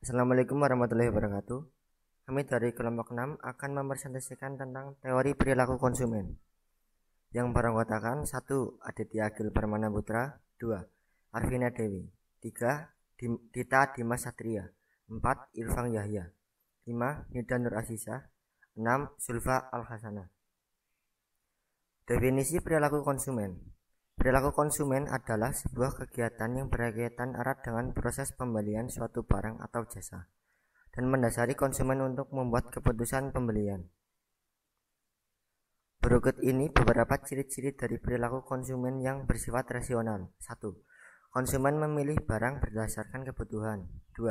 Assalamualaikum warahmatullahi wabarakatuh. Kami dari kelompok 6 akan mempresentasikan tentang teori perilaku konsumen yang beranggotakan 1. Aditya Agil Permana Putra, 2. Arvina Dewi, 3. Dita Dimas Satria, 4. Irfan Yahya, 5. Nida Nur Aziza, 6. Zulfa Al-Hasanah. Definisi perilaku konsumen. Perilaku konsumen adalah sebuah kegiatan yang berkaitan erat dengan proses pembelian suatu barang atau jasa dan mendasari konsumen untuk membuat keputusan pembelian. Berikut ini beberapa ciri-ciri dari perilaku konsumen yang bersifat rasional. 1. Konsumen memilih barang berdasarkan kebutuhan. 2.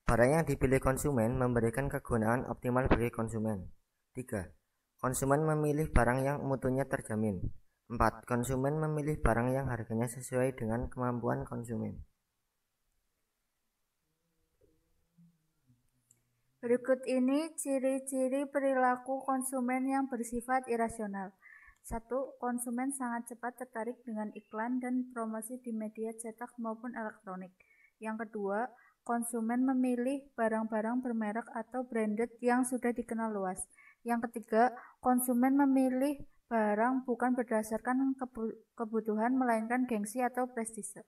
Barang yang dipilih konsumen memberikan kegunaan optimal bagi konsumen. 3. Konsumen memilih barang yang mutunya terjamin. 4. Konsumen memilih barang yang harganya sesuai dengan kemampuan konsumen. Berikut ini ciri-ciri perilaku konsumen yang bersifat irasional. 1. Konsumen sangat cepat tertarik dengan iklan dan promosi di media cetak maupun elektronik. Yang kedua, konsumen memilih barang-barang bermerek atau branded yang sudah dikenal luas. Yang ketiga, konsumen memilih barang bukan berdasarkan kebutuhan melainkan gengsi atau prestise.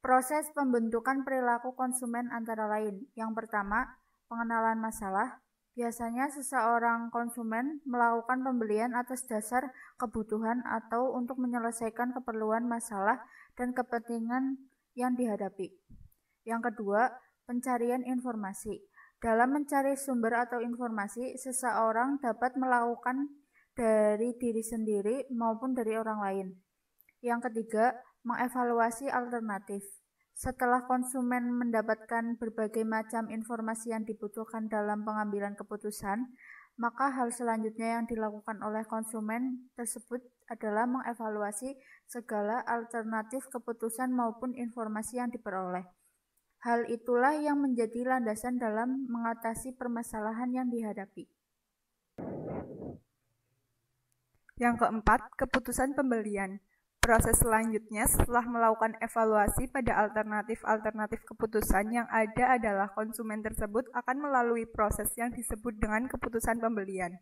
Proses pembentukan perilaku konsumen antara lain. Yang pertama, pengenalan masalah. Biasanya seseorang konsumen melakukan pembelian atas dasar kebutuhan atau untuk menyelesaikan keperluan, masalah, dan kepentingan yang dihadapi. Yang kedua, pencarian informasi. Dalam mencari sumber atau informasi, seseorang dapat melakukan dari diri sendiri maupun dari orang lain. Yang ketiga, mengevaluasi alternatif. Setelah konsumen mendapatkan berbagai macam informasi yang dibutuhkan dalam pengambilan keputusan, maka hal selanjutnya yang dilakukan oleh konsumen tersebut adalah mengevaluasi segala alternatif keputusan maupun informasi yang diperoleh. Hal itulah yang menjadi landasan dalam mengatasi permasalahan yang dihadapi. Yang keempat, keputusan pembelian. Proses selanjutnya setelah melakukan evaluasi pada alternatif-alternatif keputusan yang ada adalah konsumen tersebut akan melalui proses yang disebut dengan keputusan pembelian.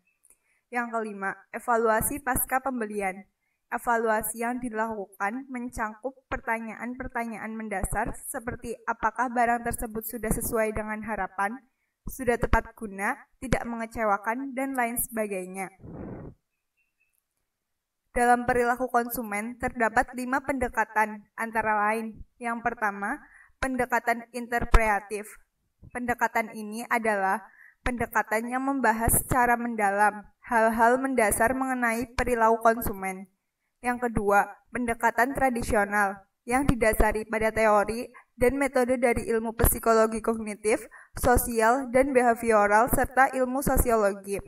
Yang kelima, evaluasi pasca pembelian. Evaluasi yang dilakukan mencangkup pertanyaan-pertanyaan mendasar seperti apakah barang tersebut sudah sesuai dengan harapan, sudah tepat guna, tidak mengecewakan, dan lain sebagainya. Dalam perilaku konsumen terdapat 5 pendekatan, antara lain. Yang pertama, pendekatan interpretatif. Pendekatan ini adalah pendekatan yang membahas secara mendalam hal-hal mendasar mengenai perilaku konsumen. Yang kedua, pendekatan tradisional yang didasari pada teori dan metode dari ilmu psikologi kognitif, sosial, dan behavioral serta ilmu sosiologi.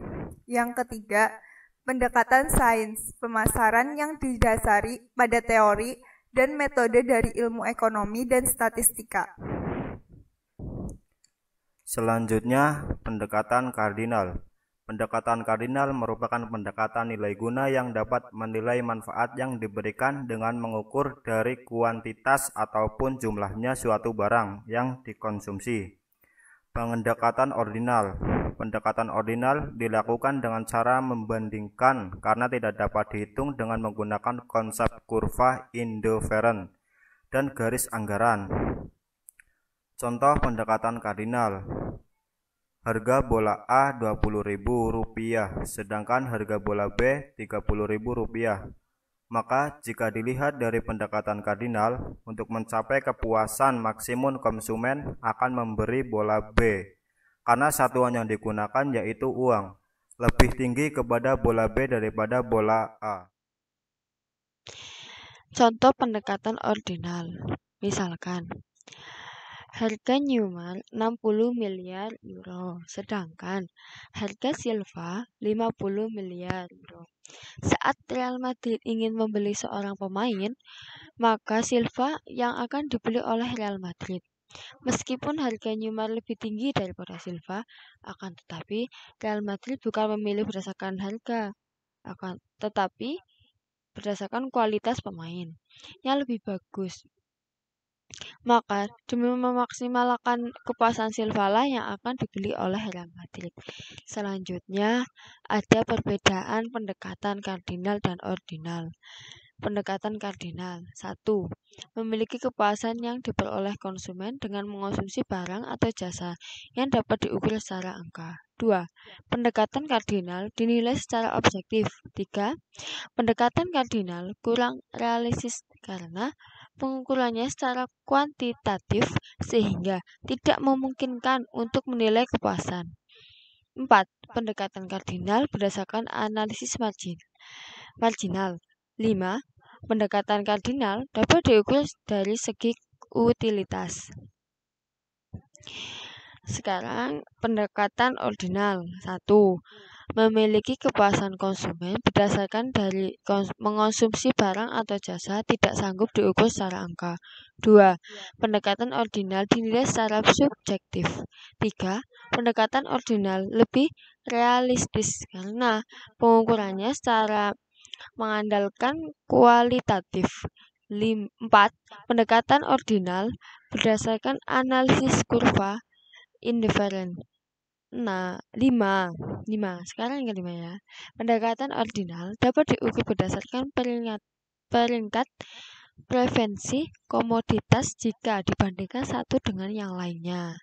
Yang ketiga, pendekatan sains pemasaran yang didasari pada teori dan metode dari ilmu ekonomi dan statistika. Selanjutnya, pendekatan kardinal. Pendekatan kardinal merupakan pendekatan nilai guna yang dapat menilai manfaat yang diberikan dengan mengukur dari kuantitas ataupun jumlahnya suatu barang yang dikonsumsi. Pendekatan ordinal. Pendekatan ordinal dilakukan dengan cara membandingkan karena tidak dapat dihitung dengan menggunakan konsep kurva indifferent dan garis anggaran. Contoh pendekatan kardinal. Harga bola A Rp20.000, sedangkan harga bola B Rp30.000. Maka jika dilihat dari pendekatan kardinal, untuk mencapai kepuasan maksimum konsumen akan memberi bola B, karena satuan yang digunakan yaitu uang, lebih tinggi kepada bola B daripada bola A. Contoh pendekatan ordinal, misalkan harga Newmar 60 miliar euro, sedangkan harga Silva 50 miliar euro. Saat Real Madrid ingin membeli seorang pemain, maka Silva yang akan dibeli oleh Real Madrid. Meskipun harga Neymar lebih tinggi daripada Silva, akan tetapi Real Madrid bukan memilih berdasarkan harga, tetapi berdasarkan kualitas pemain yang lebih bagus. Maka demi memaksimalkan kepuasan Silva lah yang akan dibeli oleh Real Madrid. Selanjutnya ada perbedaan pendekatan kardinal dan ordinal. Pendekatan kardinal 1. Memiliki kepuasan yang diperoleh konsumen dengan mengonsumsi barang atau jasa yang dapat diukur secara angka. 2. Pendekatan kardinal dinilai secara objektif. 3. Pendekatan kardinal kurang realistis karena pengukurannya secara kuantitatif sehingga tidak memungkinkan untuk menilai kepuasan. 4. Pendekatan kardinal berdasarkan analisis marginal. 5. Pendekatan kardinal dapat diukur dari segi utilitas. Sekarang pendekatan ordinal 1. Memiliki kepuasan konsumen berdasarkan dari mengonsumsi barang atau jasa tidak sanggup diukur secara angka. 2. Pendekatan ordinal dinilai secara subjektif. 3. Pendekatan ordinal lebih realistis karena pengukurannya secara mengandalkan kualitatif. 4. Pendekatan ordinal berdasarkan analisis kurva indifferent. 5. Sekarang yang kelima ya. Pendekatan ordinal dapat diukur berdasarkan peringkat preferensi komoditas jika dibandingkan satu dengan yang lainnya.